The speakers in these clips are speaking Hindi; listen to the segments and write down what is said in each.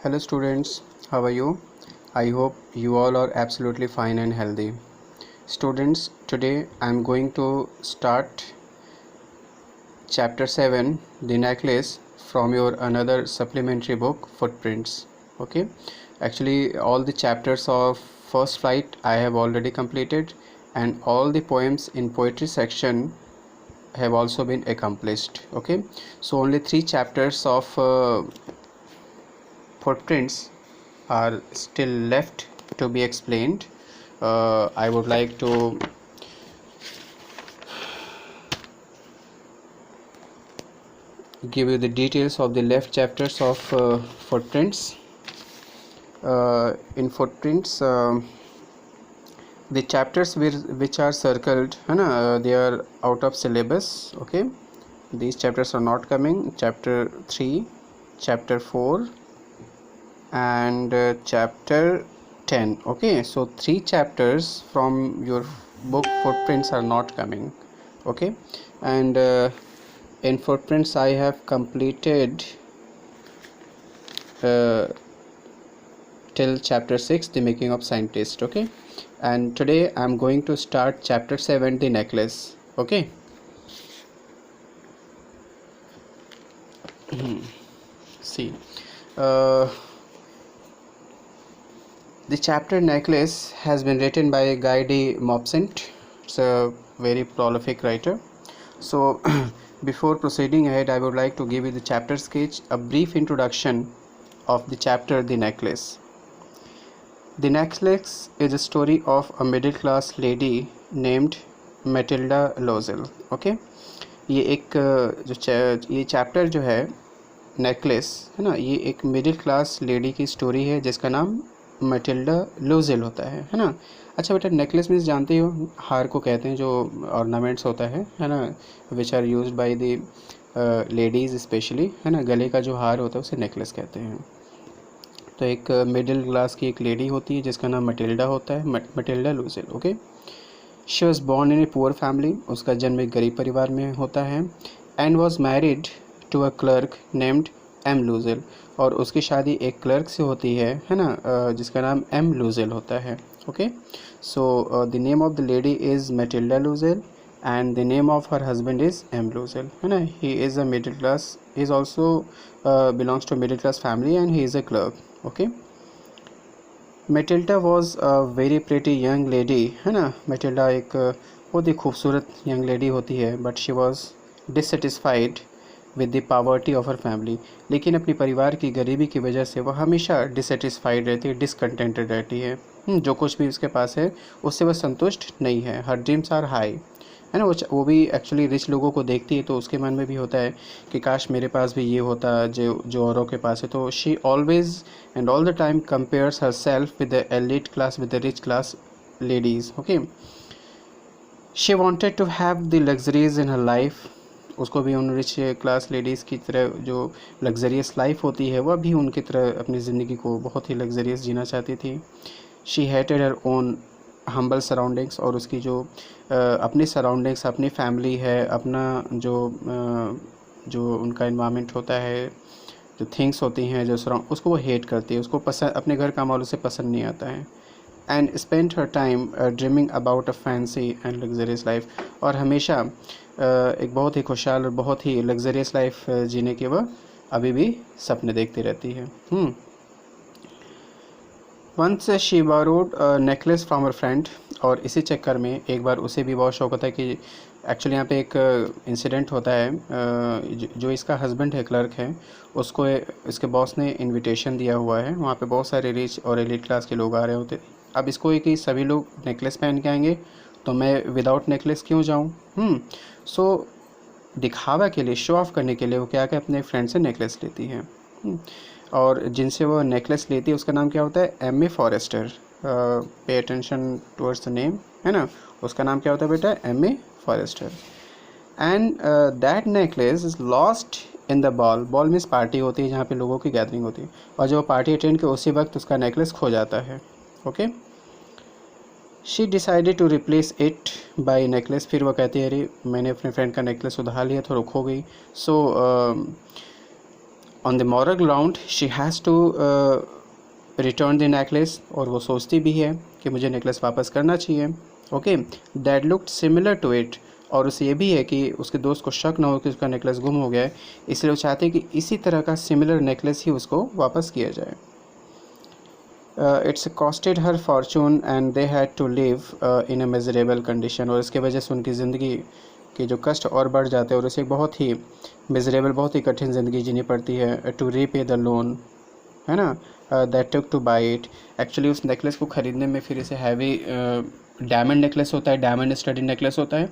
Hello students, how are you? I hope you all are absolutely fine and healthy. Students, today I am going to start chapter 7, The Necklace, from your another supplementary book, Footprints. Okay, actually all the chapters of First Flight I have already completed, and all the poems in poetry section have also been accomplished. Okay, so only 3 chapters of Footprints are still left to be explained. I would like to give you the details of the left chapters of Footprints. In Footprints, the chapters which are circled, they are out of syllabus. Okay, these chapters are not coming. Chapter 3, chapter 4, and chapter 10. Okay, so 3 chapters from your book Footprints are not coming. Okay, and in Footprints I have completed till chapter 6, the making of scientist. Okay, and today I'm going to start chapter 7, the necklace. Okay, see, the chapter necklace has been written by Guy de Maupassant. It's a very prolific writer. So before proceeding ahead, I would like to give you the chapter sketch, a brief introduction of the chapter The Necklace. The Necklace is a story of a middle class lady named Matilda Lozel. Okay, ये एक ये चैप्टर जो है नेकलेस है ना, ये एक मिडिल क्लास लेडी की स्टोरी है जिसका नाम मैटिल्डा लोजेल होता है ना। अच्छा बेटा, नेकलेस मीन्स जानते हो, हार को कहते हैं जो ऑर्नामेंट्स होता है ना, which are used by the ladies specially, है ना। गले का जो हार होता है उसे नेकलेस कहते हैं। तो एक मिडिल क्लास की एक लेडी होती है जिसका नाम मैटिल्डा होता है, Matilda Loisel. Okay, she was born in a poor family, उसका जन्म एक गरीब परिवार में होता है। And was married to a clerk named M Loisel, और उसकी शादी एक क्लर्क से होती है ना, जिसका नाम एम लूजेल होता है। Okay, so the name of the lady is Matilda Loisel and the name of her husband is M Loisel, है ना। He is a middle class, he is also belongs to middle class family and he is a clerk. Okay, Matilda was a very pretty young lady, है ना। मैटिल्डा एक बहुत ही खूबसूरत यंग लेडी होती है, but she was dissatisfied with the poverty of her family, लेकिन अपनी परिवार की गरीबी की वजह से वह हमेशा डिससेटिस्फाइड रहती है, डिसकंटेंटेड रहती है। जो कुछ भी उसके पास है उससे वह संतुष्ट नहीं है। हर ड्रीम्स आर हाई, है ना। वो भी एक्चुअली रिच लोगों को देखती है तो उसके मन में भी होता है कि काश मेरे पास भी ये होता जो औरों के पास है। तो she always and all the time compares herself with the elite class, with the rich class ladies. Okay, she wanted to have the luxuries in her life, उसको भी उन रिच क्लास लेडीज़ की तरह जो लग्जरियस लाइफ होती है वह भी उनकी तरह अपनी ज़िंदगी को बहुत ही लग्जरियस जीना चाहती थी। She hated her own humble surroundings, और उसकी जो अपनी सराउंडिंग्स, अपनी फैमिली है, अपना जो उनका इन्वायरमेंट होता है, जो थिंग्स होती हैं जो सराउंड, उसको वो हेट करती है, उसको पसंद, अपने घर का माहौल उसे पसंद नहीं आता है। And spend her time dreaming about a fancy and luxurious life, और हमेशा एक बहुत ही खुशहाल और बहुत ही लग्जरियस लाइफ जीने के वह अभी भी सपने देखती रहती है। Once she borrowed necklace from her friend, और इसी चक्कर में एक बार उसे भी बहुत शौक होता है कि एक्चुअली यहाँ पे एक इंसिडेंट होता है। जो इसका हस्बैंड है, क्लर्क है, उसको इसके बॉस ने इनविटेशन दिया हुआ है, वहाँ पे बहुत सारे रिच और एलिट क्लास के लोग आ रहे होते। अब इसको एक ही सभी लोग नेकलेस पहन के आएंगे तो मैं विदाउट नेकलेस क्यों जाऊँ। सो दिखावा के लिए, शो ऑफ करने के लिए वो क्या क्या अपने फ्रेंड से नेकलेस लेती है। और जिनसे वो नेकलेस लेती है उसका नाम क्या होता है, M A Forester. Pay attention towards the name, है ना। उसका नाम क्या होता है बेटा, M A Forester. And that necklace is lost in the ball. Ball means party होती है जहाँ पे लोगों की गैदरिंग होती है, और जब वो पार्टी अटेंड के उसी वक्त उसका नेकलेस खो जाता है। Okay, she decided to replace it by necklace. फिर वो कहती है अरे मैंने अपने फ्रेंड का नेकलेस उधार लिया तो खो गई। So on the moral ground she has to return the necklace, और वो सोचती भी है कि मुझे नेकलेस वापस करना चाहिए. Okay, that looked similar to it, और उसे ये भी है कि उसके दोस्त को शक ना हो कि उसका नेकलेस गुम हो गया है, इसलिए वो चाहते हैं कि इसी तरह का सिमिलर नेकलेस ही उसको वापस किया जाए. It's costed her fortune and they had to live in a miserable condition, और इसके वजह से उनकी ज़िंदगी के जो कष्ट और बढ़ जाते हैं और उसे बहुत ही मिजरेबल, बहुत ही कठिन ज़िंदगी जीनी पड़ती है. टू रीपे द लोन, है ना, that took two by it. Actually उस नेकलेस को ख़रीदने में फिर इसे हैवी डायमंड नेकलेस होता है, डायमंड स्टडी नेकलेस होता है,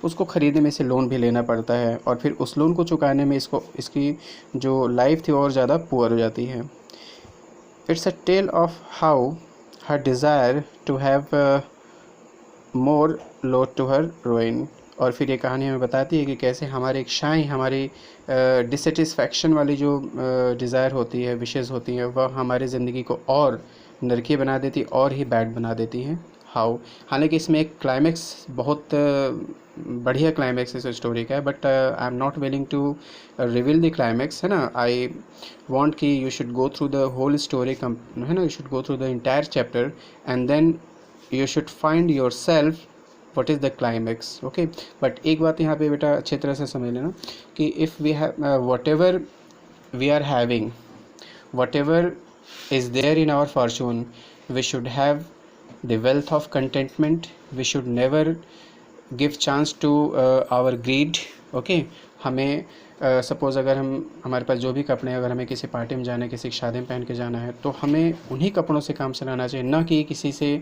उसको ख़रीदने में इसे लोन भी लेना पड़ता है, और फिर उस लोन को चुकाने में इसकी जो लाइफ थी और ज़्यादा पुअर हो जाती है. It's a tale of how her desire to have more led to her ruin. और फिर ये कहानी हमें बताती है कि कैसे हमारी इच्छाएँ, हमारी डिससेटिस्फैक्शन वाली जो डिज़ायर होती है, विशेज़ होती हैं, वह हमारी ज़िंदगी को और नरकी बना देती, और ही बैड बना देती हैं. हाउ, हालांकि इसमें एक क्लाइमैक्स, बहुत बढ़िया क्लाइमैक्स इस स्टोरी का है, but I am not willing to reveal the climax, है ना. आई वांट कि you should go through the whole story, है ना, you should go through the entire chapter and then you should find yourself what is the climax. Okay, but एक बात यहाँ पे बेटा अच्छी तरह से समझ लेना कि if we have whatever we are having, whatever is there in our fortune, we should have the wealth of contentment. We should never give chance to our greed. Okay, हमें सपोज़ अगर हमारे पास जो भी कपड़े हैं, अगर हमें किसी पार्टी में जाना है, किसी की शादी में पहन के जाना है, तो हमें उन्हीं कपड़ों से काम चलाना चाहिए, ना कि किसी से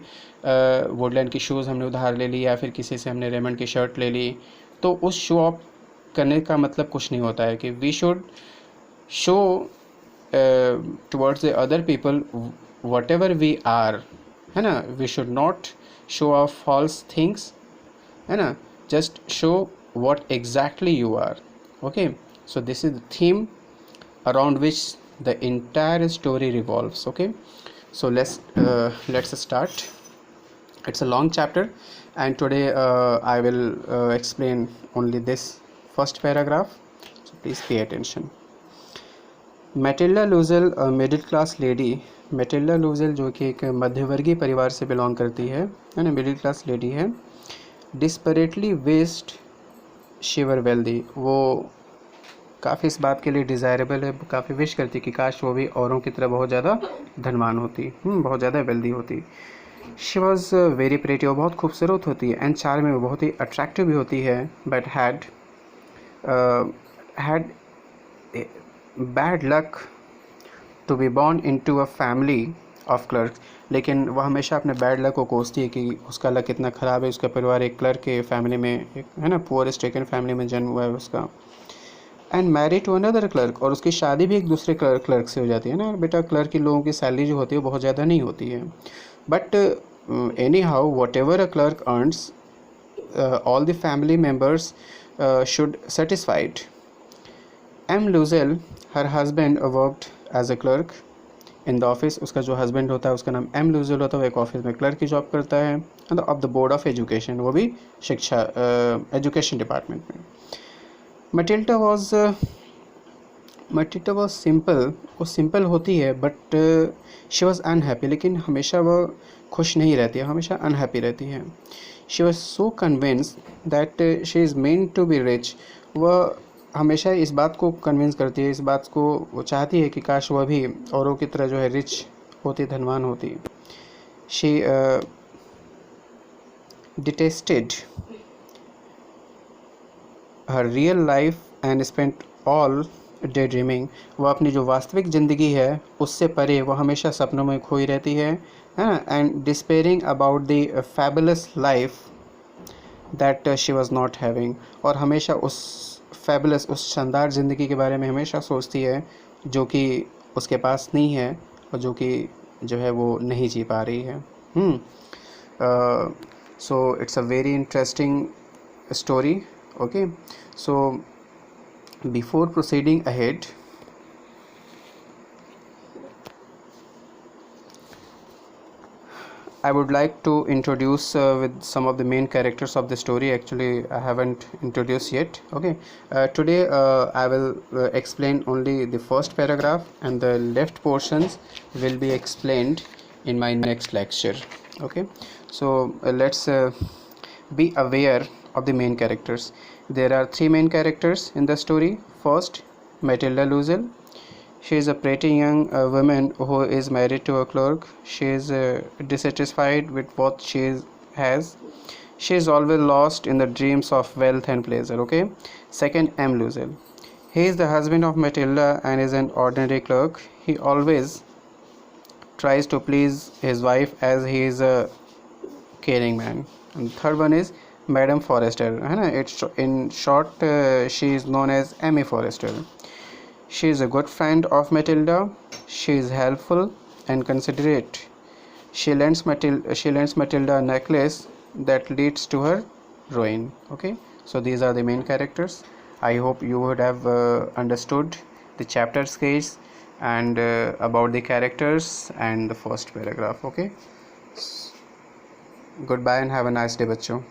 वुडलैंड की शूज़ हमने उधार ले ली या फिर किसी से हमने रेमंड की शर्ट ले ली, तो उस शो ऑफ करने का मतलब कुछ नहीं होता है. कि we should show towards the other people whatever we are, है ना. We should not show off false things, है ना. Just show what exactly you are. Okay, so this is the theme around which the entire story revolves. Okay, so let's start. It's a long chapter, and today I will explain only this first paragraph, so please pay attention. Matilda Loisel, a middle class lady, Matilda Loisel जो कि एक मध्यवर्गीय परिवार से बिलोंग करती है ना, मिडिल क्लास लेडी है. डिस्परेटली वेस्ट शिवर वेल्दी, वो काफ़ी इस बात के लिए डिज़ायरेबल है, काफ़ी विश करती कि काश वो भी औरों की तरह बहुत ज़्यादा धनवान होती, बहुत ज़्यादा वेल्दी होती. शी वॉज वेरी प्रेटी, वो बहुत खूबसूरत होती है, एंड चार्मिंग, वो बहुत ही अट्रैक्टिव भी होती है, but had bad luck to be born into a family of clerk. लेकिन वह हमेशा अपने बैड लक को कोसती है कि उसका लक इतना ख़राब है, उसका परिवार एक क्लर्क के फैमिली में, है ना, पुअर स्ट्रिकन फैमिली में जन्म हुआ है उसका. And marry to another clerk, और उसकी शादी भी एक दूसरे क्लर्क से हो जाती है ना. बेटा क्लर्क के लोगों की सैलरी जो होती है वो बहुत ज़्यादा नहीं होती है, but anyhow whatever a clerk earns, all the family members should satisfied. M Loisel, her husband worked as a clerk in the office. उसका जो हस्बैंड होता है उसका नाम एम लूजेल होता है, वो एक ऑफिस में क्लर्क की जॉब करता है, of the board of education, वो भी शिक्षा एजुकेशन डिपार्टमेंट में. मटिल्डा वॉज सिंपल, वो सिंपल होती है, बट शी वॉज अनहैप्पी, लेकिन हमेशा वह खुश नहीं रहती है, हमेशा अनहैप्पी रहती है. She was so convince that she is meant to be rich, वह हमेशा इस बात को कन्विंस करती है, इस बात को वो चाहती है कि काश वह भी औरों की तरह जो है रिच होती, धनवान होती. She detested her real life and spent all day dreaming, वह अपनी जो वास्तविक ज़िंदगी है उससे परे वो हमेशा सपनों में खोई रहती है ना. And despairing about the fabulous life that she was not having, और हमेशा उस फैबुलस, उस शानदार ज़िंदगी के बारे में हमेशा सोचती है जो कि उसके पास नहीं है, और जो कि जो है वो नहीं जी पा रही है. So it's a very interesting story. Okay, so before proceeding ahead, I would like to introduce with some of the main characters of the story. Actually, I haven't introduced yet. Okay, today I will explain only the first paragraph, and the left portions will be explained in my next lecture. Okay, so let's be aware of the main characters. There are three main characters in the story. First, Matilda Loisel. She is a pretty young woman who is married to a clerk. She is dissatisfied with what has. She is always lost in the dreams of wealth and pleasure. Okay. Second, M. Loisel. He is the husband of Matilda and is an ordinary clerk. He always tries to please his wife as he is a caring man. And third one is Madame Forrester. It's in short, she is known as Amy Forrester. She is a good friend of Matilda. She is helpful and considerate. She lends Matilda a necklace that leads to her ruin. Okay, so these are the main characters. I hope you would have understood the chapter sketch and about the characters and the first paragraph. Okay, goodbye and have a nice day, बच्चों.